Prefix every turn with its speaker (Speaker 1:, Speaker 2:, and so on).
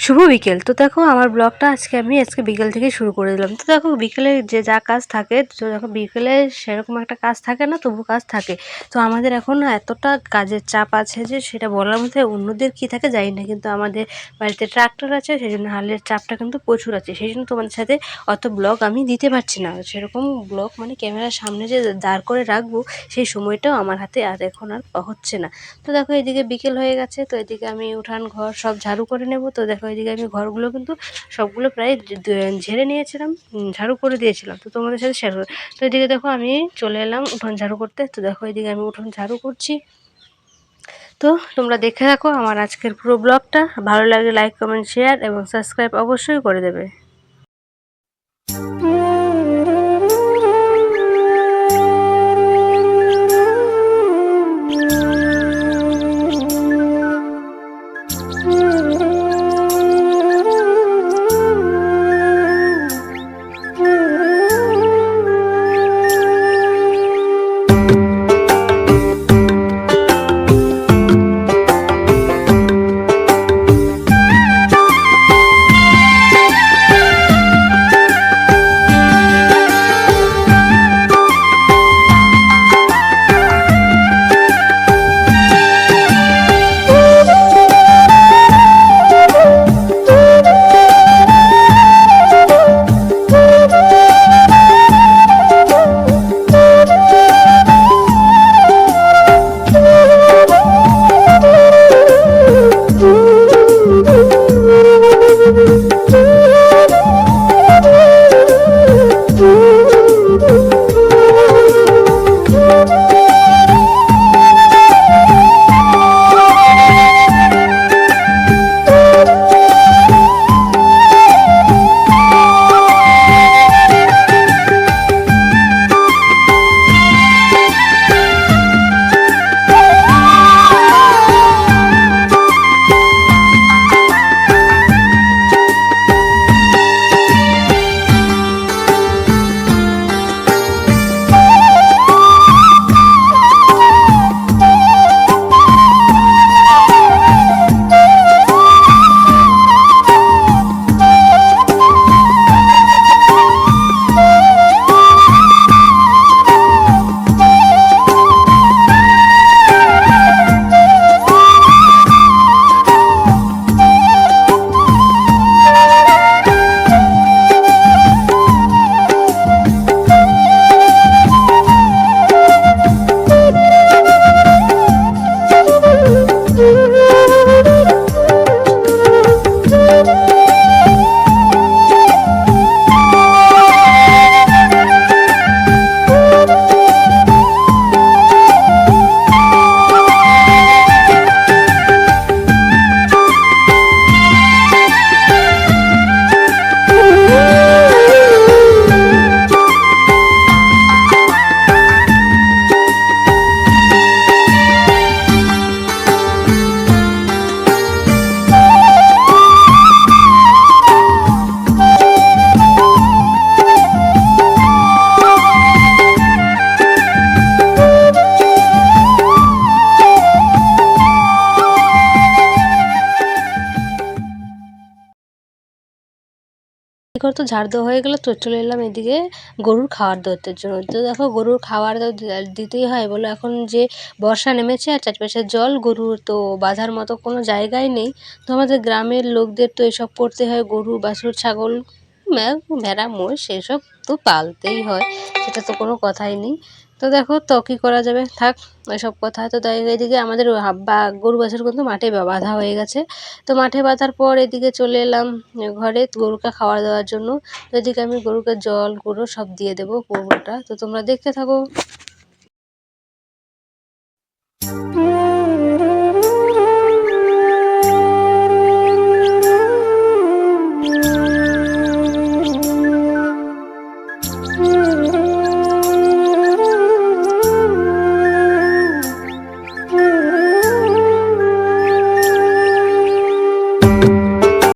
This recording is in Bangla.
Speaker 1: শুভ বিকেল। তো দেখো আমার ব্লগটা আজকে বিকেল থেকে শুরু করে দিলাম। তো দেখো বিকেলে যে যা কাজ থাকে, তো দেখো বিকেলে সেরকম একটা কাজ থাকে না, তবু কাজ থাকে। তো আমাদের এখন না এতটা কাজের চাপ আছে যে সেটা বলার মধ্যে, অন্যদের কী থাকে জানি না, কিন্তু আমাদের বাড়িতে ট্রাক্টর আছে, সেই জন্য হালের চাপটা কিন্তু প্রচুর আছে। সেই জন্য তোমাদের সাথে অত ব্লগ আমি দিতে পারছি না। সেরকম ব্লগ মানে ক্যামেরার সামনে যে দাঁড় করে রাখবো, সেই সময়টাও আমার হাতে এখন আর হচ্ছে না। তো দেখো এদিকে বিকেল হয়ে গেছে, তো এদিকে আমি উঠান ঘর সব ঝাড়ু করে নেব। তো দেখো এদিকে আমি ঘরগুলো কিন্তু সবগুলো প্রায় ঝেড়ে নিয়েছিলাম, ঝাড়ু করে দিয়েছিলাম, তো তোমাদের সাথে শেয়ার করে। তো এদিকে দেখো আমি চলে এলাম উঠোন ঝাড়ু করতে। তো দেখো এদিকে আমি উঠোন ঝাড়ু করছি। তো তোমরা দেখে রাখো আমার আজকের পুরো ব্লগটা। ভালো লাগলে লাইক, কমেন্ট, শেয়ার এবং সাবস্ক্রাইব অবশ্যই করে দেবে। ঘর তো ঝাড় দেওয়া হয়ে গেল, তো চলে এলাম এদিকে গরুর খাবার দেওয়ার জন্য। তো দেখো গরুর খাবার দিতেই হয় বলে, এখন যে বর্ষা নেমেছে আর চারপাশে জল, গরুর তো বাঁধার মতো কোনো জায়গায় নেই। তো আমাদের গ্রামের লোকদের তো এসব করতে হয়, গরু, বাছুর, ছাগল, ভেড়া, মোষ সেসব তো পালতেই হয়, সেটা তো কোনো কথাই নেই। তো দেখো তো কী করা যাবে, থাক এসব কথা। তো তাই এদিকে আমাদের গরু বাছুর কিন্তু মাঠে বাঁধা হয়ে গেছে। তো মাঠে বাঁধার পর এদিকে চলে এলাম ঘরে গরুকে খাবার দেওয়ার জন্য। তো এদিকে আমি গরুকে জল, গুঁড়ো সব দিয়ে দেবো পুরোটা। তো তোমরা দেখতে থাকো।